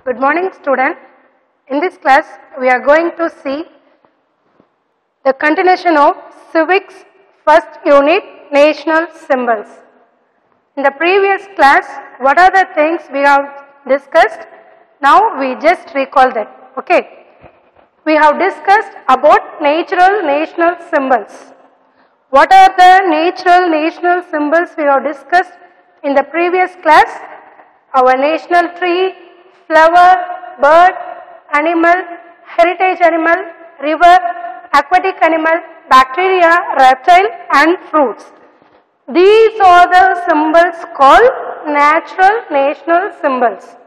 Good morning, student. In this class, we are going to see the continuation of Civics first unit, national symbols. In the previous class, what are the things we have discussed? Now we just recall that. Okay. We have discussed about natural national symbols. What are the natural national symbols we have discussed in the previous class? Our national tree, flower, bird, animal, heritage animal, river, aquatic animal, bacteria, reptile and fruits. These are the symbols called natural national symbols.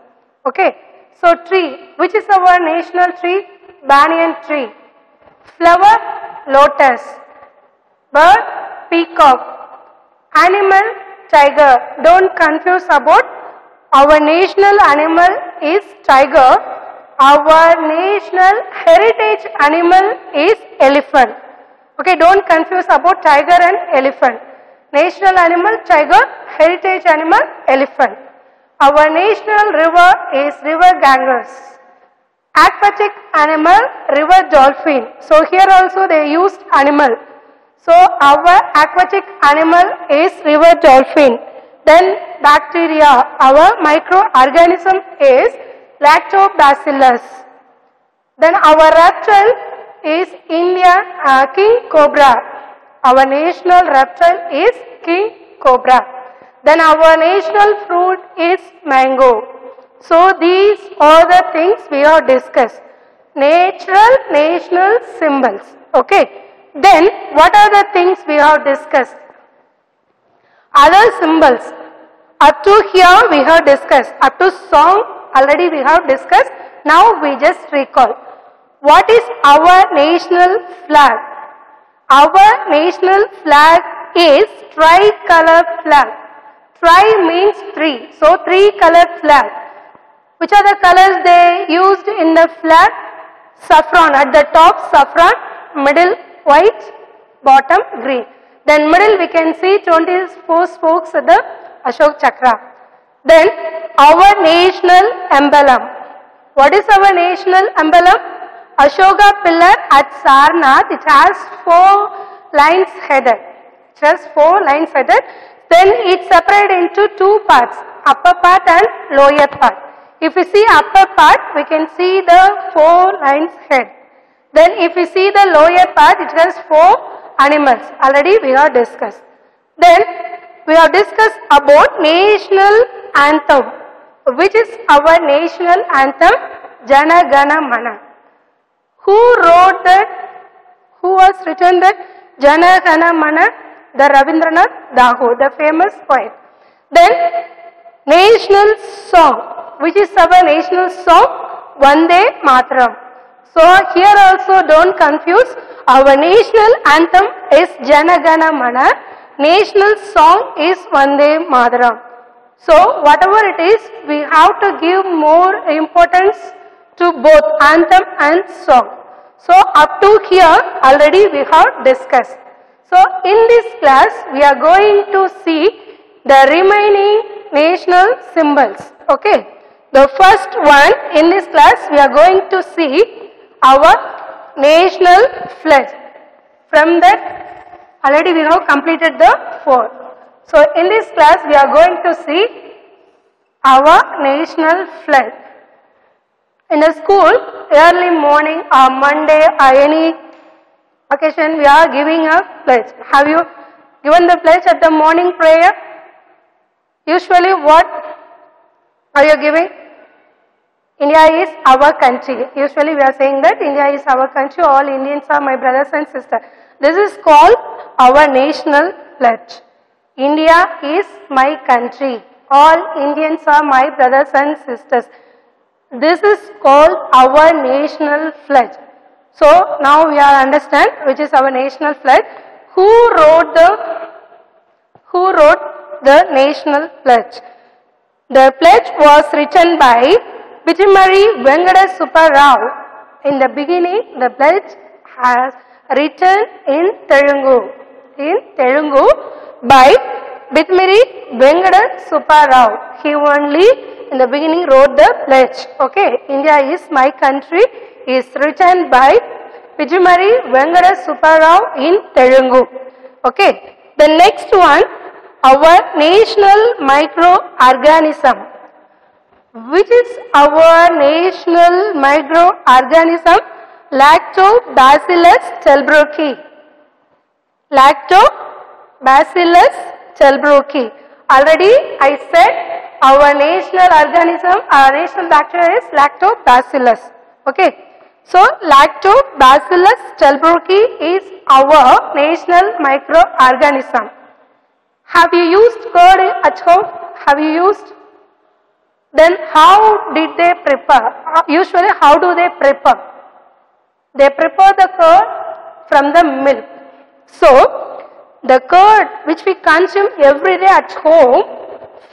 Okay. So tree, which is our national tree? Banyan tree. Flower, lotus. Bird, peacock. Animal, tiger. Don't confuse about our national animal is tiger. Our national heritage animal is elephant. Okay, don't confuse about tiger and elephant. National animal, tiger. Heritage animal, elephant. Our national river is river Ganges. Aquatic animal, river dolphin. So here also they used animal. So our aquatic animal is river dolphin. Then bacteria, our microorganism is lactobacillus. Then our reptile is Indian king cobra. Our national reptile is king cobra. Then our national fruit is mango. So these are the things we have discussed. Natural national symbols. Okay. Then what are the things we have discussed? Other symbols. Up to here we have discussed. Up to song already we have discussed. Now we just recall. What is our national flag? Our national flag is tricolor flag. Tri means three. So three color flag. Which are the colors they used in the flag? Saffron. At the top saffron, middle white, bottom green. Then middle we can see 24 spokes at the Ashok Chakra. Then our national emblem. What is our national emblem? Ashoka pillar at Sarnath. It has 4 lines headed. It has 4 lines headed. Then it's separated into 2 parts. Upper part and lower part. If we see upper part, we can see the 4 lines head. Then if we see the lower part, it has 4 animals. Already we have discussed. Then we have discussed about national anthem. Which is our national anthem? Jana Gana Mana. Who wrote that? Who was written that? Jana Gana Mana? The Rabindranath Tagore, the famous poet. Then national song. Which is our national song? Vande Mataram. So here also don't confuse. Our national anthem is Jana Gana Mana. National song is Vande Mataram. So whatever it is, we have to give more importance to both anthem and song. So up to here already we have discussed. So in this class we are going to see the remaining national symbols. Okay. The first one in this class we are going to see our national flag. From that already we have completed the 4. So in this class we are going to see our national flag. In the school, early morning or Monday or any occasion we are giving a pledge. Have you given the pledge at the morning prayer? Usually what are you giving? India is our country. Usually we are saying that India is our country. All Indians are my brothers and sisters. This is called our national pledge. India is my country. All Indians are my brothers and sisters. This is called our national pledge. So now we are understand which is our national flag. Who wrote the national pledge? The pledge was written by Bijimari Venkata Suppa Rao. In the beginning, the pledge has written in Telugu. by Bijimari Venkata Suppa Rao. He only in the beginning wrote the pledge. Okay, India is my country is written by Pijumari Venkata Supparao in Telugu. Okay, the next one, our national microorganism. Which is our national microorganism? Lactobacillus delbrueckii. Lactobacillus delbrueckii. Already I said our national organism, our national bacteria is Lactobacillus. Okay. So Lactobacillus delbrueckii is our national microorganism. Have you used curd at home? Have you used? Then how did they prepare? Usually how do they prepare? They prepare the curd from the milk. So the curd which we consume every day at home,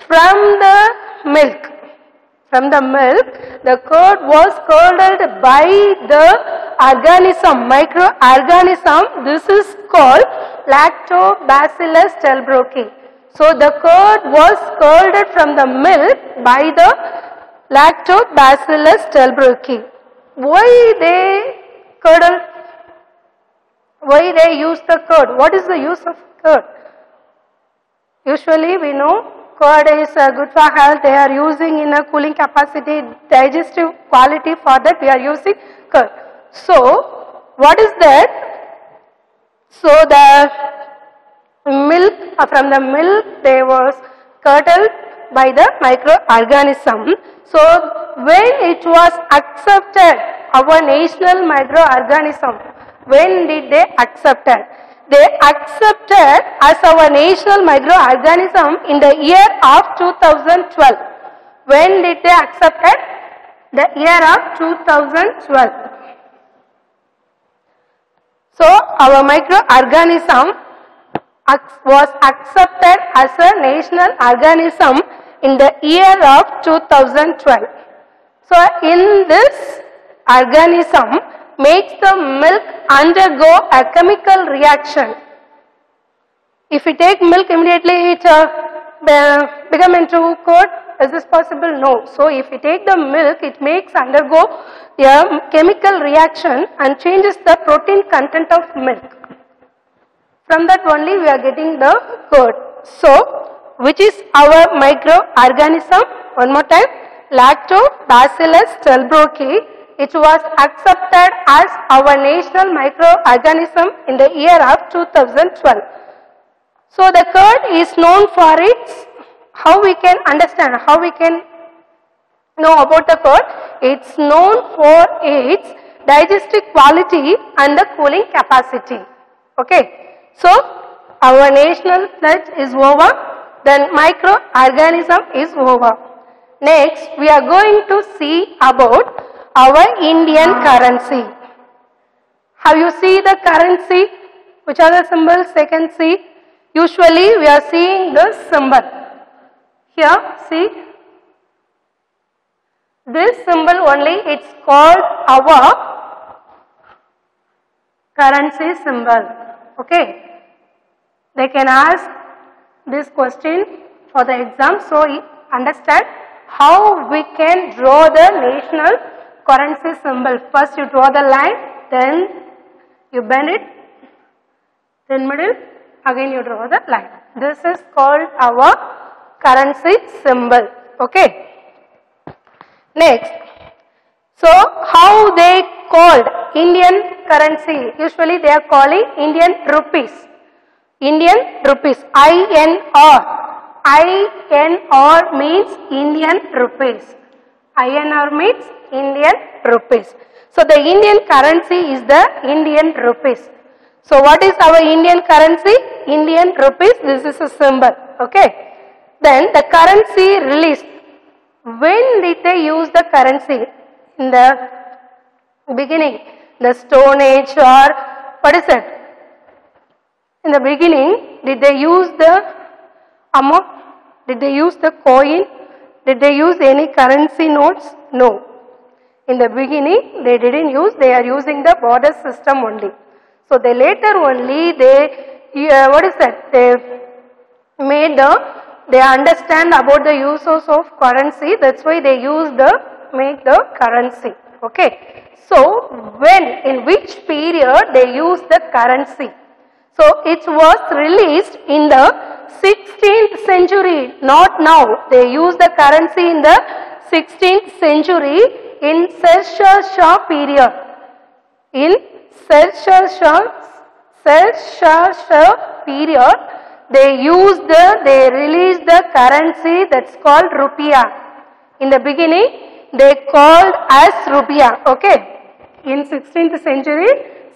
from the milk, the curd was curdled by the organism, microorganism. This is called Lactobacillus delbrueckii. So the curd was curdled from the milk by the Lactobacillus delbrueckii. Why they curdle? Why they use the curd? What is the use of curd? Usually we know curd is good for health. They are using in a cooling capacity, digestive quality. For that we are using curd. So what is that? So the milk, from the milk they was curdled by the microorganism. So when it was accepted, our national microorganism, when did they accept it? They accepted as our national microorganism in the year of 2012. When did they accept it? The year of 2012. So our microorganism was accepted as a national organism in the year of 2012. So in this organism makes the milk undergo a chemical reaction. If we take milk immediately it become into curd. Is this possible? No. So if we take the milk, it makes undergo a chemical reaction and changes the protein content of milk. From that only we are getting the curd. So which is our microorganism? One more time. Lactobacillus delbrueckii. It was accepted as our national microorganism in the year of 2012. So the curd is known for its, how we can understand, how we can know about the curd? It's known for its digestive quality and the cooling capacity. Okay. So our national pledge is over, then microorganism is over. Next we are going to see about our Indian currency. Have you seen the currency? Which are the symbols they can see? Usually we are seeing this symbol. Here, see. This symbol only, it's called our currency symbol. Okay. They can ask this question for the exam. So understand how we can draw the national currency symbol. First you draw the line, then you bend it, then middle, again you draw the line. This is called our currency symbol. Okay. Next, so how they called Indian currency? Usually they are calling Indian rupees. Indian rupees, INR. INR means Indian rupees. INR means Indian rupees. So the Indian currency is the Indian rupees. So what is our Indian currency? Indian rupees. This is a symbol. Okay. Then the currency released. When did they use the currency? In the beginning, the Stone Age, or what is it? In the beginning, did they use the amount? Did they use the coin? Did they use any currency notes? No. In the beginning, they didn't use, they are using the border system only. So they later only, they, what is that? They made the they understand about the uses of currency. That's why they make the currency. Okay. So in which period they use the currency? So it was released in the 16th century, not now. They use the currency in the 16th century in Sher Shah period. In Sher Shah period, they released the currency that's called rupiah. In the beginning, they called as rupiah. Okay. In 16th century,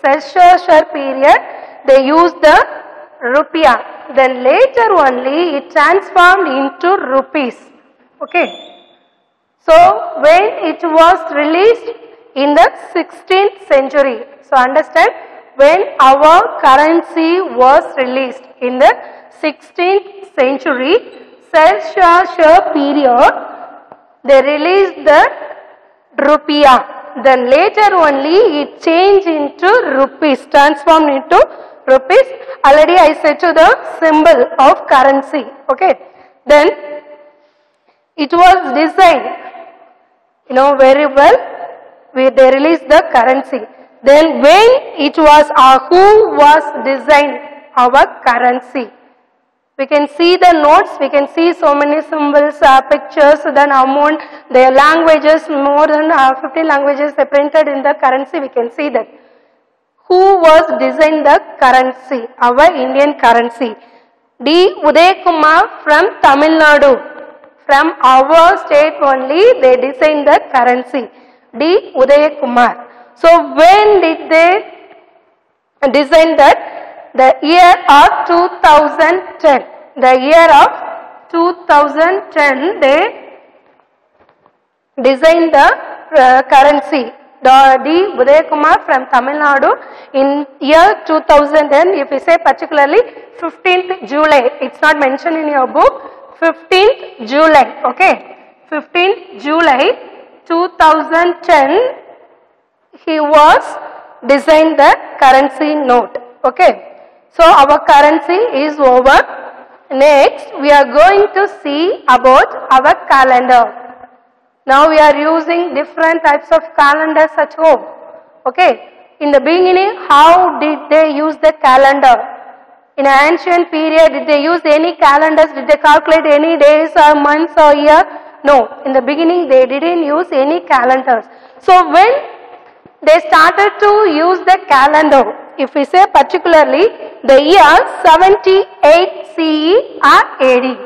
Sher Shah period, they used the rupiah. Then later only it transformed into rupees. Okay. So when it was released in the 16th century. So understand, when our currency was released in the 16th century, Sher Shah period, they released the rupiah. Then later only it changed into rupees, transformed into rupees. Already I said to the symbol of currency. Okay. Then it was designed, very well. They released the currency. Then when it was, who was designed our currency? We can see the notes, we can see so many symbols, pictures, then amount, their languages, more than 15 languages they printed in the currency, we can see that. Who was designed the currency, our Indian currency? D. Uday Kumar from Tamil Nadu. From our state only they designed the currency. D. Uday Kumar. So when did they design that? The year of 2010. The year of 2010 they designed the currency. D. Uday Kumar from Tamil Nadu in year 2010. If we say particularly 15th July, it's not mentioned in your book. 15th July, okay. 15th July 2010 he was designed the currency note, okay. So our currency is over. Next we are going to see about our calendar. Now we are using different types of calendars at home, okay. In the beginning, how did they use the calendar? In an ancient period, did they use any calendars? Did they calculate any days or months or year? No. In the beginning, they didn't use any calendars. So when they started to use the calendar, if we say particularly the year 78 CE or AD.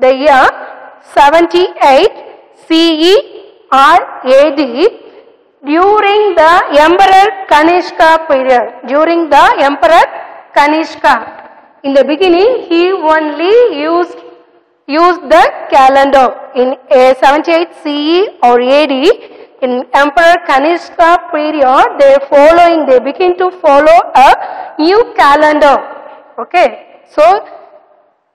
The year 78 CE or AD during the Emperor Kanishka period. During the Emperor Kanishka. In the beginning, he only used the calendar. In 78 CE or AD, in Emperor Kanishka period, they begin to follow a new calendar. Okay. So,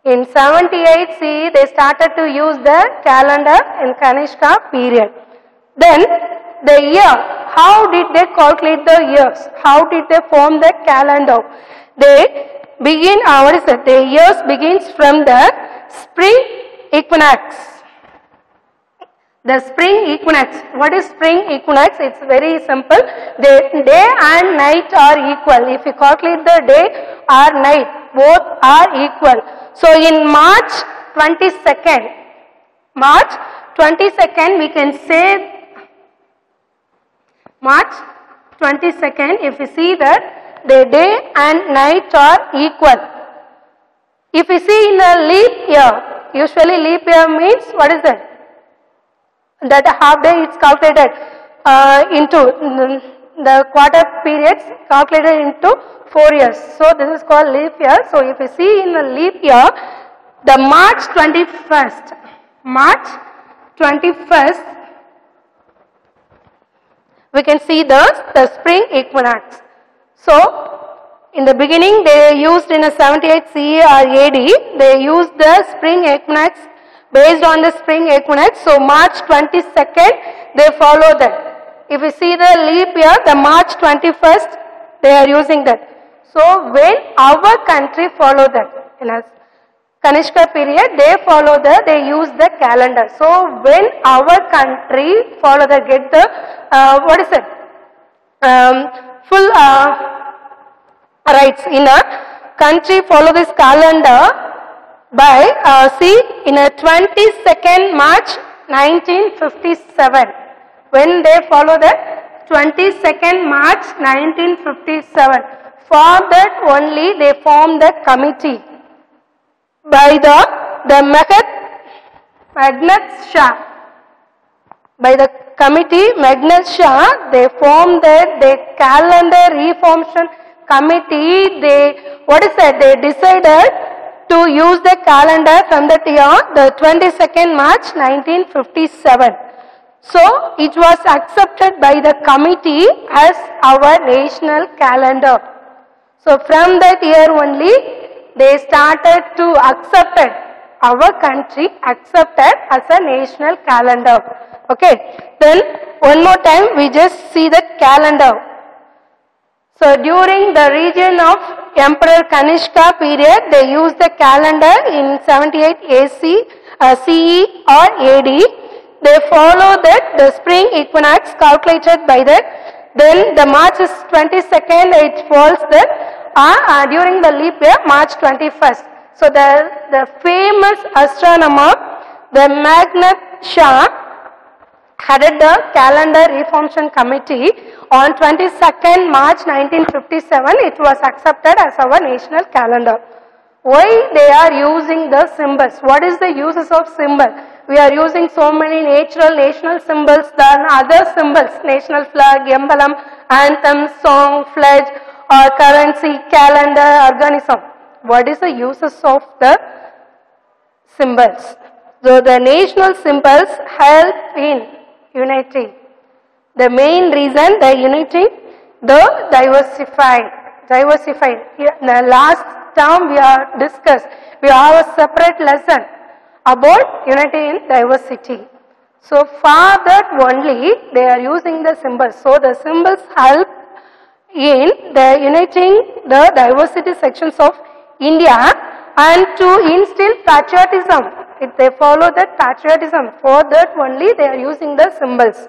in 78 CE, they started to use the calendar in Kanishka period. Then, the year, how did they calculate the years? How did they form the calendar? They begin, the years begins from the spring equinox. The spring equinox. What is spring equinox? It's very simple. The day and night are equal. If you calculate the day or night, both are equal. So in March 22nd, we can say March 22nd, if you see that the day and night are equal. If you see in a leap year, usually leap year means, what is that? That half day is calculated into the quarter periods calculated into 4 years. So this is called leap year. So if you see in a leap year, the March 21st, we can see the spring equinox. So in the beginning they used in a 78 CE or AD, they used the spring equinox based on the spring equinox. So March 22nd they follow that. If you see the leap year, the March 21st they are using that. So when our country follow that, Kanishka period, they use the calendar. So when our country follow the, get the, what is it? Full rights in a country follow this calendar by, see, in a 22nd March 1957. When they follow the 22nd March 1957. For that only they form the committee by the Magnus Shah. By the committee Magnus Shah, they formed the calendar reformation committee. They, what is that? They decided to use the calendar from that year, the 22nd March 1957. So it was accepted by the committee as our national calendar. So from that year only they started to accept it. Our country accepted as a national calendar. Okay. Then one more time we just see the calendar. So during the region of Emperor Kanishka period, they used the calendar in 78 AC, CE or AD. They follow that the spring equinox calculated by that. Then the March is 22nd, it falls that during the leap year, March 21st. So the famous astronomer, the Magnus Shah, headed the calendar reformation committee on 22nd March 1957. It was accepted as our national calendar. Why they are using the symbols? What is the uses of symbol? We are using so many natural national symbols than other symbols. National flag, emblem, anthem, song, flag, or currency, calendar, organism. What is the uses of the symbols? So the national symbols help in unity. The main reason they uniting the diversified. Here, the last term we have discussed. We have a separate lesson about unity in diversity. So for that only they are using the symbols. So the symbols help in the uniting the diversity sections of India and to instill patriotism. If they follow that patriotism, for that only they are using the symbols.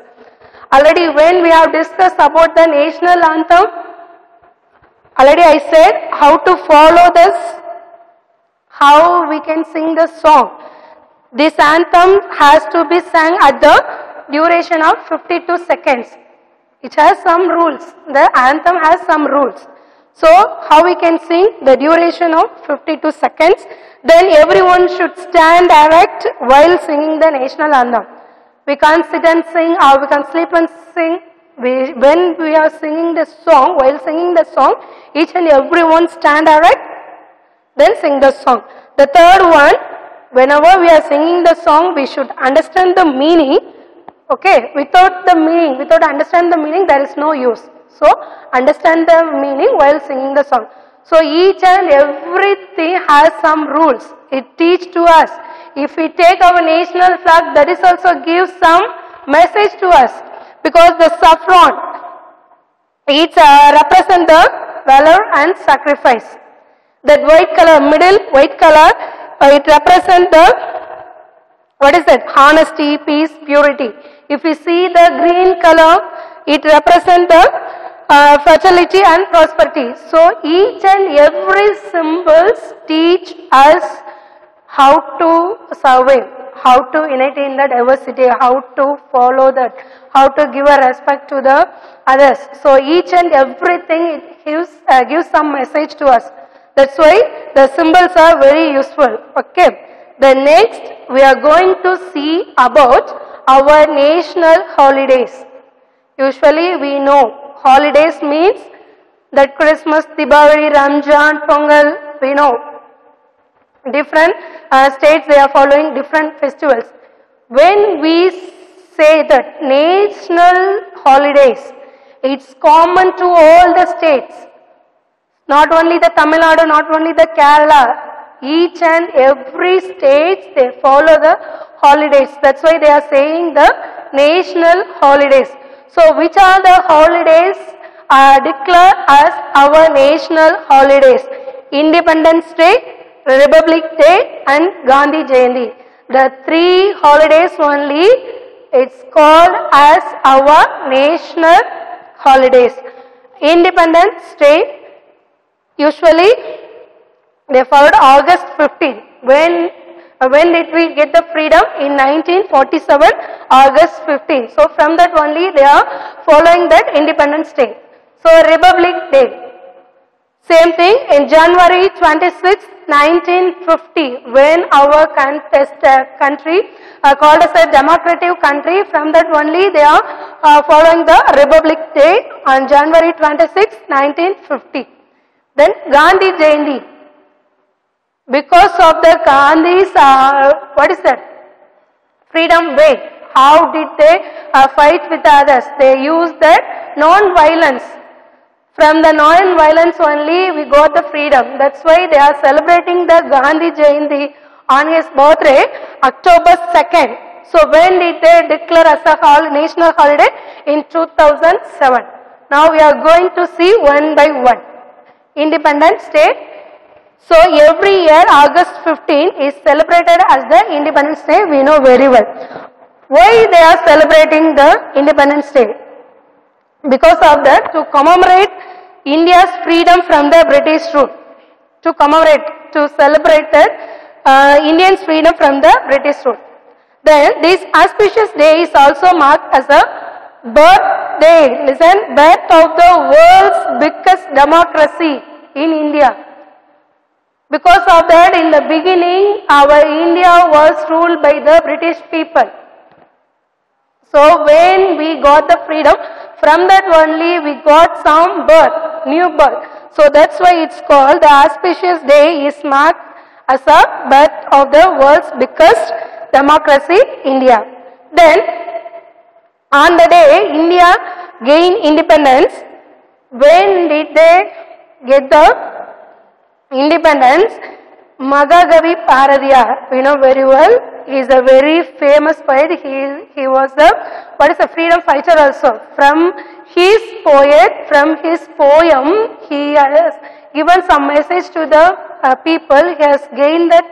Already when we have discussed about the national anthem, already I said how to follow this, how we can sing the song. This anthem has to be sung at the duration of 52 seconds. It has some rules. The anthem has some rules. So how we can sing? The duration of 52 seconds. Then everyone should stand erect while singing the national anthem. We can't sit and sing or we can sleep and sing. When we are singing the song, while singing the song, each and everyone stand erect, then sing the song. The third one, whenever we are singing the song, we should understand the meaning. Okay, without the meaning, without understanding the meaning, there is no use. So, understand the meaning while singing the song. So, each and everything has some rules. It teaches to us. If we take our national flag, that is also gives some message to us. Because the saffron, it represents the valor and sacrifice. That white color, middle white color, it represents the, what is that? Honesty, peace, purity. If we see the green color, it represents the fertility and prosperity. So each and every symbols teach us how to survive, how to unite in the diversity, how to follow that, how to give a respect to the others. So each and everything it gives some message to us. That's why the symbols are very useful. Okay. The next we are going to see about our national holidays. Usually we know holidays means that Christmas, Diwali, Ramzan, Pongal, we know. Different states they are following different festivals. When we say that national holidays, it's common to all the states. Not only the Tamil Nadu, not only the Kerala. Each and every state they follow the holidays. That's why they are saying the national holidays. So which are the holidays declared as our national holidays? Independence Day, Republic Day and Gandhi Jayanti. The three holidays only, it's called as our national holidays. Independence Day, usually they followed August 15. When did we get the freedom? In 1947, August 15. So from that only they are following that Independence Day. So Republic Day. Same thing in January 26, 1950, when our country called as a democratic country, from that only they are following the Republic Day on January 26, 1950. Then Gandhi Jayanti. Because of the Gandhi's, what is that? Freedom way. How did they fight with others? They used that non-violence. From the non-violence only we got the freedom. That's why they are celebrating the Gandhi Jayanti on his birthday, October 2nd. So when did they declare as a national holiday? In 2007. Now we are going to see one by one. Independence Day. So every year August 15 is celebrated as the Independence Day. We know very well. Why they are celebrating the Independence Day? Because of that, to commemorate India's freedom from the British rule. To commemorate, to celebrate the Indians' freedom from the British rule. Then this auspicious day is also marked as a birthday. Listen, birth of the world's biggest democracy in India. Because of that, in the beginning, our India was ruled by the British people. So when we got the freedom, from that only we got some birth, new birth. So that's why it's called the auspicious day is marked as a birth of the world's biggest democracy, India. Then on the day India gained independence, when did they get the independence? Mahakavi Bharatiya, we know very well. He is a very famous poet. He was a freedom fighter also. From his poem, he has given some message to the people. He has gained that,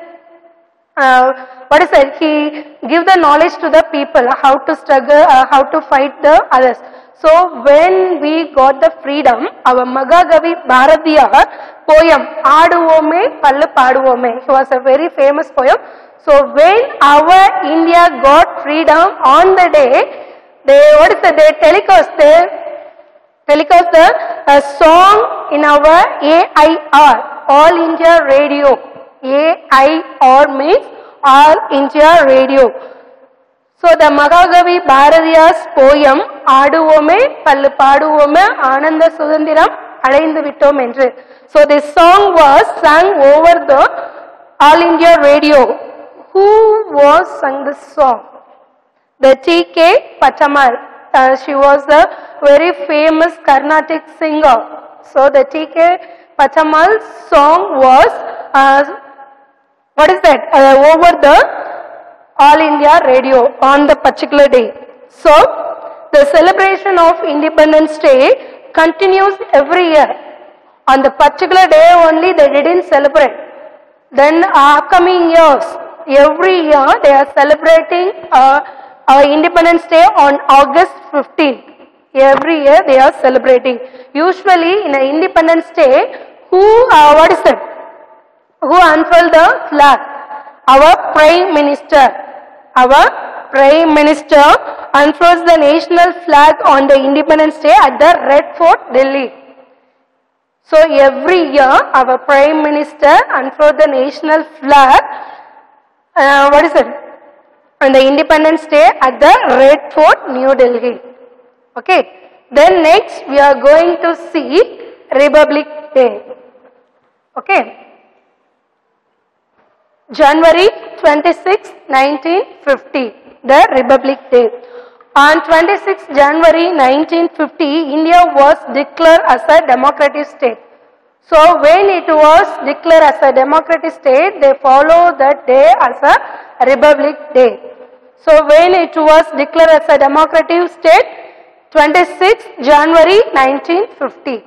he give the knowledge to the people, how to struggle, how to fight the others. So when we got the freedom, our Mahakavi Bharatiya poem, Aduvome, Pallu Paduvome, he was a very famous poem. So when our India got freedom on the day, they telecast the song in our AIR, All India Radio. AIR means All India Radio. So the Mahakavi Bharatiya's poem, Aduvome, Pallu Paduvome, Ananda Sudhandiram, Adaindu Vittom Endru. So this song was sung over the All India Radio. Who was sung this song? The T.K. Pachamal. She was a very famous Carnatic singer. So the T.K. Pachamal's song was, over the All India Radio on the particular day. So the celebration of Independence Day continues every year. On the particular day only they didn't celebrate. Then upcoming years, every year they are celebrating Independence Day on August 15th. Every year they are celebrating. Usually in Independence Day, who unfurled the flag? Our Prime Minister. Our Prime Minister unfurls the national flag on the Independence Day at the Red Fort, Delhi. So every year our Prime Minister unfurls the national flag on the Independence Day at the Red Fort, New Delhi. Okay. Then next we are going to see Republic Day. Okay. January 26, 1950, the Republic Day. On 26 January 1950, India was declared as a democratic state. So when it was declared as a democratic state, they follow that day as a Republic Day. So when it was declared as a democratic state, 26 January 1950.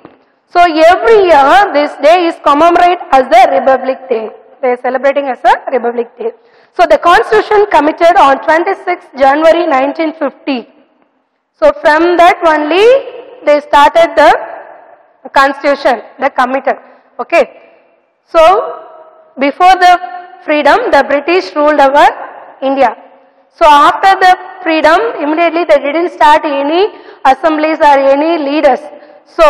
So every year this day is commemorated as the Republic Day. They are celebrating as a Republic Day. So the Constitution committed on 26 January 1950. So from that only they started the Constitution, the committed. Okay. So before the freedom, the British ruled over India. So after the freedom, immediately they didn't start any assemblies or any leaders. So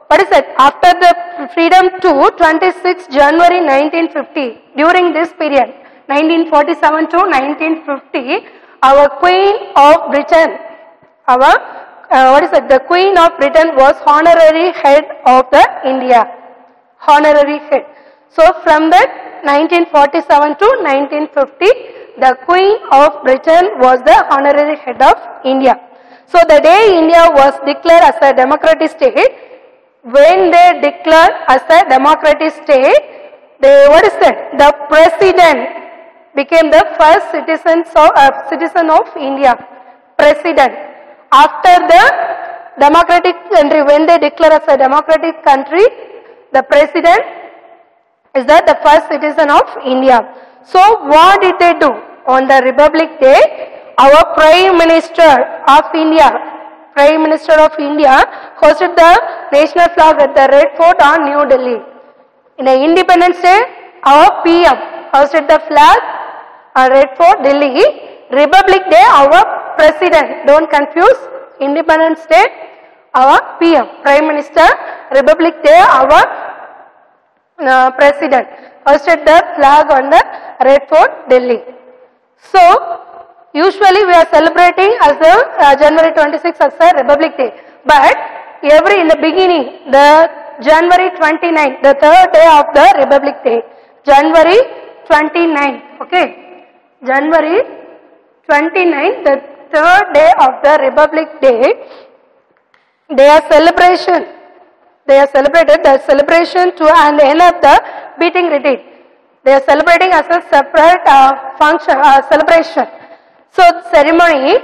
what is it? After the freedom to 26 January 1950, during this period, 1947 to 1950, our Queen of Britain, the Queen of Britain was honorary head of the India. Honorary head. So from that 1947 to 1950, the Queen of Britain was the honorary head of India. So the day India was declared as a democratic state, when they declared as a democratic state, the president became the first citizen of India. President. After the democratic country, when they declare as a democratic country, the president is the first citizen of India. So what did they do? On the Republic Day, our Prime Minister of India hosted the national flag at the Red Fort on New Delhi. In the Independence Day, our PM hosted the flag at Red Fort, Delhi. Republic Day, our President. Don't confuse. Independence Day, our PM, Prime Minister. Republic Day, our President hosted the flag on the Red Fort, Delhi. So, usually we are celebrating as the January 26 as a Republic Day. But in the beginning, the January 29, the third day of the Republic Day. January 29, okay. January 29, the third day of the Republic Day, they are celebrated the celebration to and end of the beating retreat. They are celebrating as a separate celebration. So ceremony,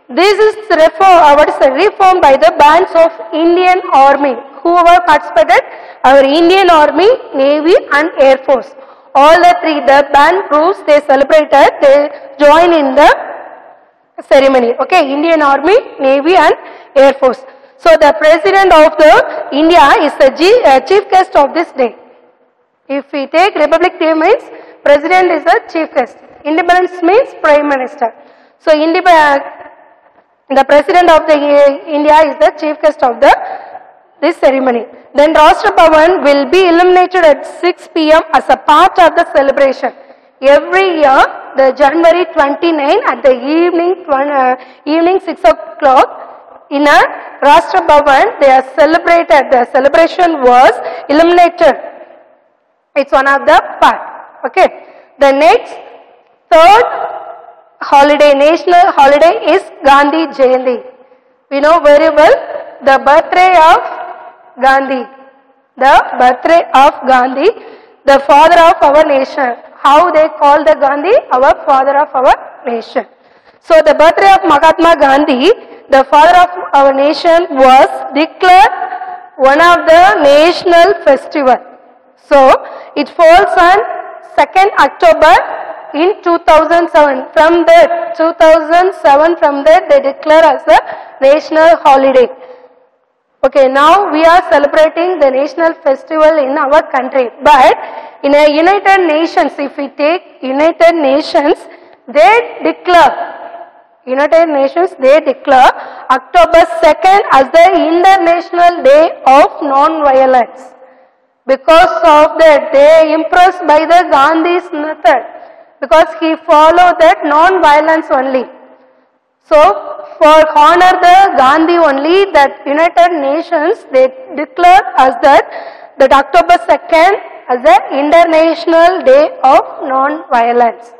this is reformed by the bands of Indian Army. Whoever participated, our Indian Army, Navy and Air Force. All the three, the band groups they celebrated, they join in the ceremony. Okay, Indian Army, Navy and Air Force. So the President of the India is the chief guest of this day. If we take Republic Day means President is the chief guest. Independence means Prime Minister. So the President of the India is the chief guest of this ceremony. Then Rashtra Bhavan will be illuminated at 6 p.m. as a part of the celebration. Every year, the January 29 at the evening 6 o'clock, in a Rashtra Bhavan, they are celebrated. The celebration was illuminated. It's one of the part. Okay. The next, third holiday, national holiday is Gandhi Jayanti. We know very well the birthday of Gandhi. The birthday of Gandhi, the father of our nation. How they call the Gandhi? Our father of our nation. So the birthday of Mahatma Gandhi, the father of our nation, was declared one of the national festival. So it falls on 2nd October in 2007. From that 2007, from that they declare as a national holiday. Okay, now we are celebrating the national festival in our country. But in a United Nations, if we take United Nations, they declare October 2nd as the International Day of Non-Violence. Because of that, they impressed by the Gandhi's method. Because he followed that non-violence only. So, for honor the Gandhi only, that United Nations, they declared as that October 2nd as the International Day of Non-Violence.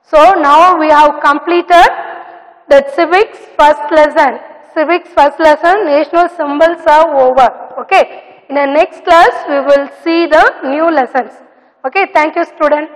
So, now we have completed the civics first lesson. Civics first lesson, national symbols are over. Okay. In the next class, we will see the new lessons. Okay. Thank you, student.